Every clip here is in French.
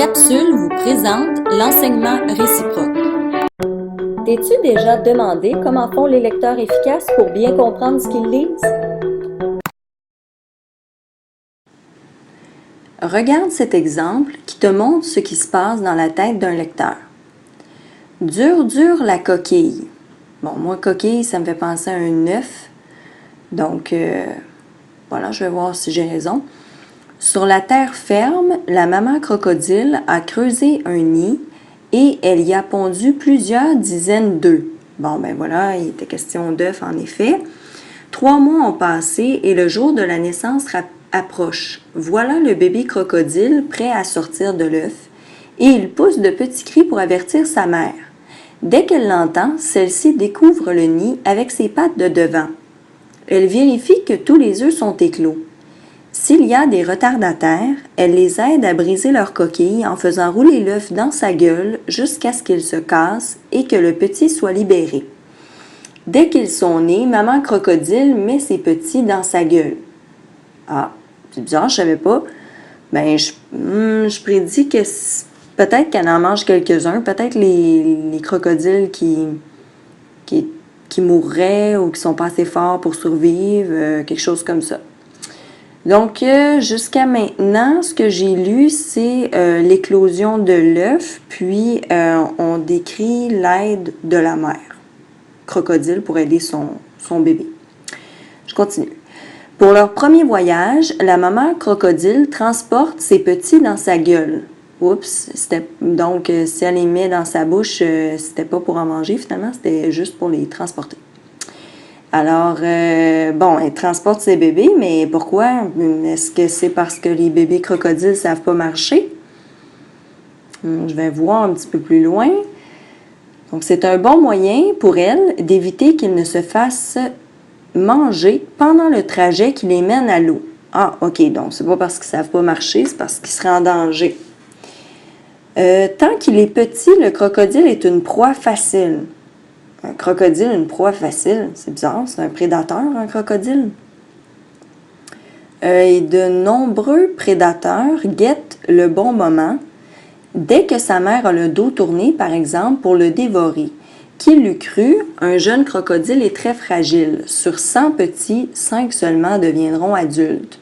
capsule vous présente l'enseignement réciproque. T'es-tu déjà demandé comment font les lecteurs efficaces pour bien comprendre ce qu'ils lisent? Regarde cet exemple qui te montre ce qui se passe dans la tête d'un lecteur. Dure, dure la coquille. Bon, moi, coquille, ça me fait penser à un œuf. Donc, voilà, je vais voir si j'ai raison. Sur la terre ferme, la maman crocodile a creusé un nid et elle y a pondu plusieurs dizaines d'œufs. Bon, ben voilà, il était question d'œufs en effet. 3 mois ont passé et le jour de la naissance approche. Voilà le bébé crocodile prêt à sortir de l'œuf et il pousse de petits cris pour avertir sa mère. Dès qu'elle l'entend, celle-ci découvre le nid avec ses pattes de devant. Elle vérifie que tous les œufs sont éclos. S'il y a des retardataires, elle les aide à briser leur coquille en faisant rouler l'œuf dans sa gueule jusqu'à ce qu'il se casse et que le petit soit libéré. Dès qu'ils sont nés, maman crocodile met ses petits dans sa gueule. Ah, c'est bizarre, je savais pas. Ben, je prédis que peut-être qu'elle en mange quelques-uns, peut-être les crocodiles qui mourraient ou qui sont pas assez forts pour survivre, quelque chose comme ça. Donc, jusqu'à maintenant, ce que j'ai lu, c'est l'éclosion de l'œuf, puis on décrit l'aide de la mère crocodile pour aider son bébé. Je continue. Pour leur premier voyage, la maman crocodile transporte ses petits dans sa gueule. Oups, donc si elle les met dans sa bouche, c'était pas pour en manger finalement, c'était juste pour les transporter. Alors, bon, elle transporte ses bébés, mais pourquoi? Est-ce que c'est parce que les bébés crocodiles ne savent pas marcher? Je vais voir un petit peu plus loin. Donc, c'est un bon moyen pour elle d'éviter qu'ils ne se fassent manger pendant le trajet qui les mène à l'eau. Ah, OK, donc c'est pas parce qu'ils ne savent pas marcher, c'est parce qu'ils seraient en danger. Tant qu'il est petit, le crocodile est une proie facile. Un crocodile, une proie facile, c'est bizarre, c'est un prédateur, un crocodile. Et de nombreux prédateurs guettent le bon moment dès que sa mère a le dos tourné, par exemple, pour le dévorer. Qui l'eût cru, un jeune crocodile est très fragile. Sur 100 petits, 5 seulement deviendront adultes.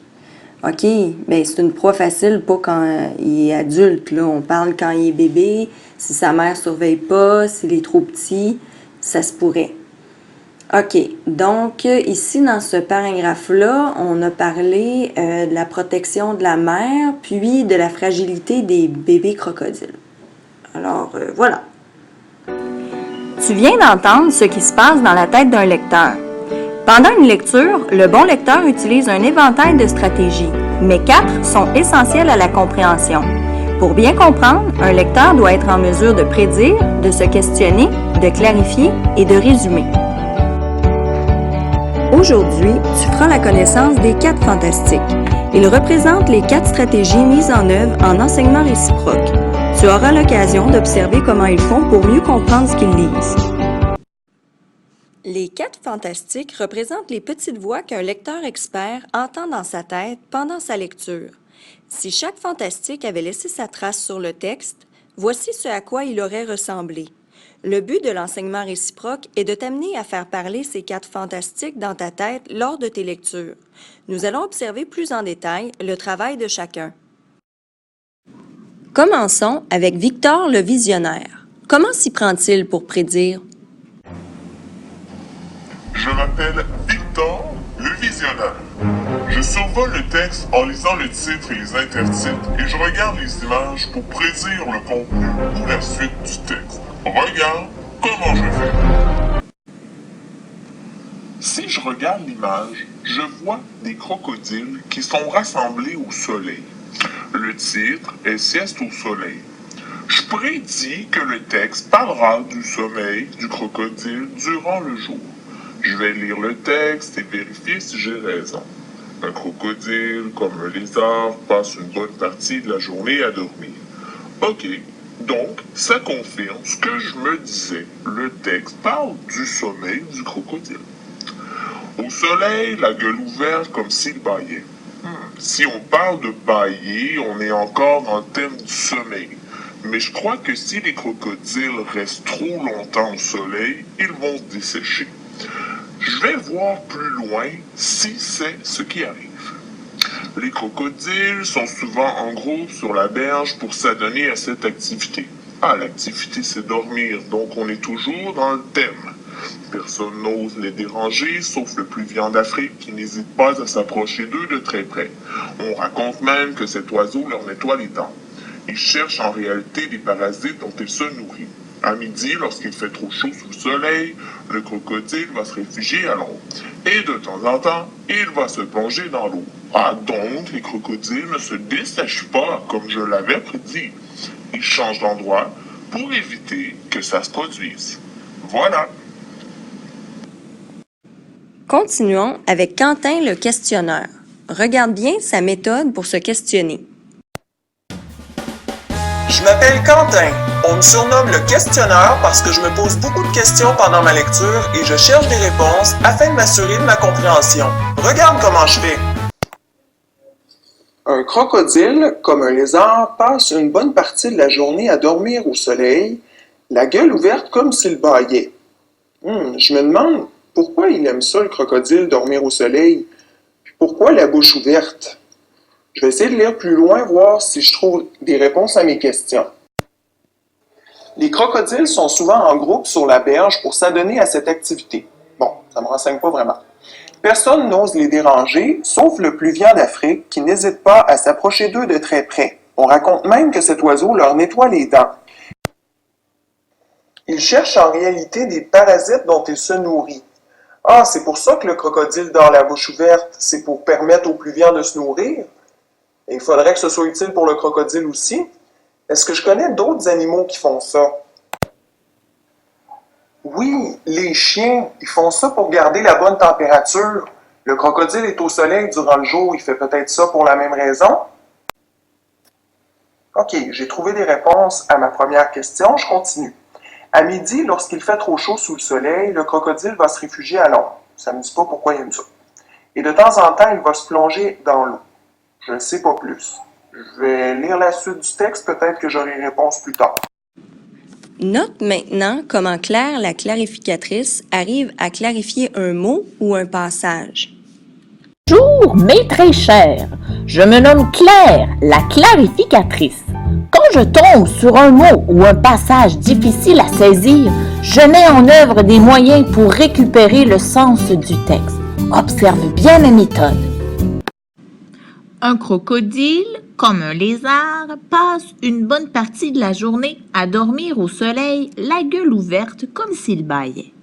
OK, bien c'est une proie facile, pas quand il est adulte, là. On parle quand il est bébé, si sa mère ne surveille pas, s'il est trop petit, ça se pourrait. OK, donc ici dans ce paragraphe-là, on a parlé de la protection de la mère, puis de la fragilité des bébés crocodiles. Alors, voilà. Tu viens d'entendre ce qui se passe dans la tête d'un lecteur. Pendant une lecture, le bon lecteur utilise un éventail de stratégies, mais 4 sont essentielles à la compréhension. Pour bien comprendre, un lecteur doit être en mesure de prédire, de se questionner, de clarifier et de résumer. Aujourd'hui, tu feras la connaissance des 4 fantastiques. Ils représentent les 4 stratégies mises en œuvre en enseignement réciproque. Tu auras l'occasion d'observer comment ils font pour mieux comprendre ce qu'ils lisent. Les 4 fantastiques représentent les petites voix qu'un lecteur expert entend dans sa tête pendant sa lecture. Si chaque fantastique avait laissé sa trace sur le texte, voici ce à quoi il aurait ressemblé. Le but de l'enseignement réciproque est de t'amener à faire parler ces 4 fantastiques dans ta tête lors de tes lectures. Nous allons observer plus en détail le travail de chacun. Commençons avec Victor le visionnaire. Comment s'y prend-il pour prédire? Je m'appelle Victor, le visionnaire. Je survole le texte en lisant le titre et les intertitres et je regarde les images pour prédire le contenu ou la suite du texte. Regarde comment je fais. Si je regarde l'image, je vois des crocodiles qui sont rassemblés au soleil. Le titre est Sieste au soleil. Je prédis que le texte parlera du sommeil du crocodile durant le jour. Je vais lire le texte et vérifier si j'ai raison. Un crocodile, comme un lézard, passe une bonne partie de la journée à dormir. OK, donc ça confirme ce que je me disais. Le texte parle du sommeil du crocodile. Au soleil, la gueule ouverte comme s'il bâillait. Si on parle de bâiller, on est encore dans le thème du sommeil. Mais je crois que si les crocodiles restent trop longtemps au soleil, ils vont se dessécher. Je vais voir plus loin si c'est ce qui arrive. Les crocodiles sont souvent en groupe sur la berge pour s'adonner à cette activité. Ah, l'activité c'est dormir, donc on est toujours dans le thème. Personne n'ose les déranger, sauf le plus viand d'Afrique qui n'hésite pas à s'approcher d'eux de très près. On raconte même que cet oiseau leur nettoie les dents. Il cherche en réalité des parasites dont il se nourrit. À midi, lorsqu'il fait trop chaud sous le soleil, le crocodile va se réfugier à l'ombre. Et de temps en temps, il va se plonger dans l'eau. Ah, donc, les crocodiles ne se dessèchent pas comme je l'avais prédit. Ils changent d'endroit pour éviter que ça se produise. Voilà. Continuons avec Quentin le questionneur. Regarde bien sa méthode pour se questionner. Je m'appelle Quentin. On me surnomme le questionneur parce que je me pose beaucoup de questions pendant ma lecture et je cherche des réponses afin de m'assurer de ma compréhension. Regarde comment je fais. Un crocodile, comme un lézard, passe une bonne partie de la journée à dormir au soleil, la gueule ouverte comme s'il bâillait. Je me demande pourquoi il aime ça, le crocodile, dormir au soleil, puis pourquoi la bouche ouverte. Je vais essayer de lire plus loin, voir si je trouve des réponses à mes questions. Les crocodiles sont souvent en groupe sur la berge pour s'adonner à cette activité. Bon, ça ne me renseigne pas vraiment. Personne n'ose les déranger, sauf le pluvian d'Afrique qui n'hésite pas à s'approcher d'eux de très près. On raconte même que cet oiseau leur nettoie les dents. Il cherche en réalité des parasites dont il se nourrit. Ah, c'est pour ça que le crocodile dort la bouche ouverte, c'est pour permettre au pluvian de se nourrir? Et il faudrait que ce soit utile pour le crocodile aussi. Est-ce que je connais d'autres animaux qui font ça? Oui, les chiens, ils font ça pour garder la bonne température. Le crocodile est au soleil durant le jour, il fait peut-être ça pour la même raison? Ok, j'ai trouvé des réponses à ma première question, je continue. À midi, lorsqu'il fait trop chaud sous le soleil, le crocodile va se réfugier à l'ombre. Ça ne me dit pas pourquoi il aime ça. Et de temps en temps, il va se plonger dans l'eau. Je ne sais pas plus. Je vais lire la suite du texte, peut-être que j'aurai une réponse plus tard. Note maintenant comment Claire, la clarificatrice, arrive à clarifier un mot ou un passage. Bonjour, mes très chers. Je me nomme Claire, la clarificatrice. Quand je tombe sur un mot ou un passage difficile à saisir, je mets en œuvre des moyens pour récupérer le sens du texte. Observe bien ma méthode. Un crocodile, comme un lézard, passe une bonne partie de la journée à dormir au soleil, la gueule ouverte comme s'il bâillait.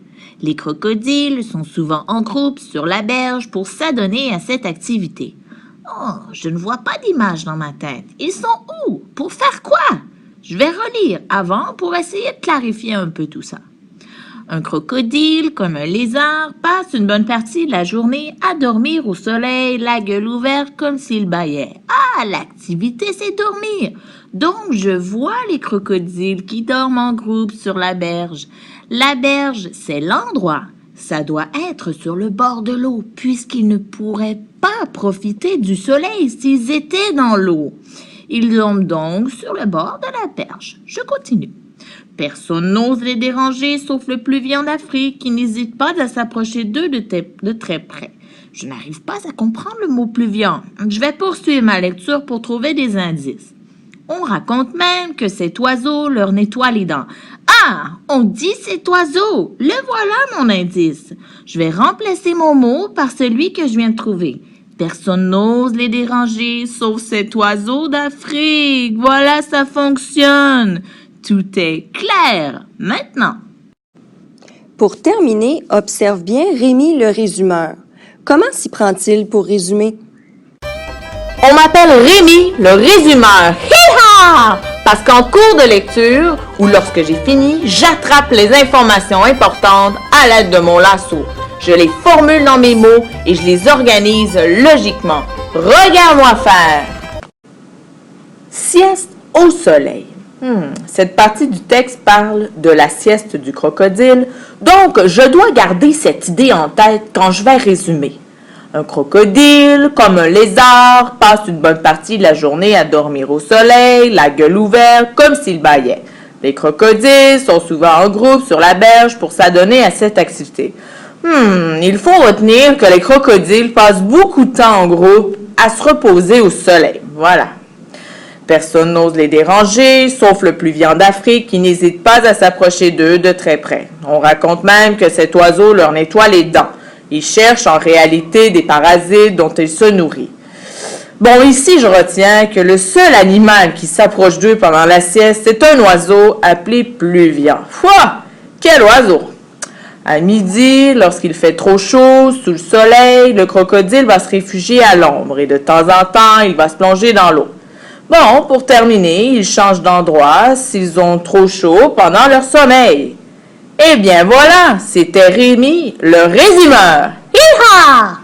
Les crocodiles sont souvent en groupe sur la berge pour s'adonner à cette activité. Oh, je ne vois pas d'image dans ma tête. Ils sont où? Pour faire quoi? Je vais relire avant pour essayer de clarifier un peu tout ça. Un crocodile, comme un lézard, passe une bonne partie de la journée à dormir au soleil, la gueule ouverte comme s'il bâillait. Ah, l'activité, c'est dormir. Donc, je vois les crocodiles qui dorment en groupe sur la berge. La berge, c'est l'endroit. Ça doit être sur le bord de l'eau, puisqu'ils ne pourraient pas profiter du soleil s'ils étaient dans l'eau. Ils dorment donc sur le bord de la berge. Je continue. Personne n'ose les déranger, sauf le pluvian d'Afrique qui n'hésite pas à s'approcher d'eux de très près. Je n'arrive pas à comprendre le mot pluvian. Je vais poursuivre ma lecture pour trouver des indices. On raconte même que cet oiseau leur nettoie les dents. Ah, on dit cet oiseau. Le voilà mon indice. Je vais remplacer mon mot par celui que je viens de trouver. Personne n'ose les déranger, sauf cet oiseau d'Afrique. Voilà, ça fonctionne. Tout est clair maintenant. Pour terminer, observe bien Rémi le résumeur. Comment s'y prend-il pour résumer? On m'appelle Rémi, le résumeur. Hi-ha! Parce qu'en cours de lecture, ou lorsque j'ai fini, j'attrape les informations importantes à l'aide de mon lasso. Je les formule dans mes mots et je les organise logiquement. Regarde-moi faire! Sieste au soleil. Cette partie du texte parle de la sieste du crocodile, donc je dois garder cette idée en tête quand je vais résumer. Un crocodile, comme un lézard, passe une bonne partie de la journée à dormir au soleil, la gueule ouverte, comme s'il bâillait. Les crocodiles sont souvent en groupe sur la berge pour s'adonner à cette activité. Il faut retenir que les crocodiles passent beaucoup de temps en groupe à se reposer au soleil. Voilà. Personne n'ose les déranger, sauf le pluvian d'Afrique qui n'hésite pas à s'approcher d'eux de très près. On raconte même que cet oiseau leur nettoie les dents. Il cherche en réalité des parasites dont il se nourrit. Bon, ici, je retiens que le seul animal qui s'approche d'eux pendant la sieste, c'est un oiseau appelé pluvian. Foi! Quel oiseau! À midi, lorsqu'il fait trop chaud, sous le soleil, le crocodile va se réfugier à l'ombre et de temps en temps, il va se plonger dans l'eau. Bon, pour terminer, ils changent d'endroit s'ils ont trop chaud pendant leur sommeil. Eh bien voilà, c'était Rémi, le résumeur. Hi-ha!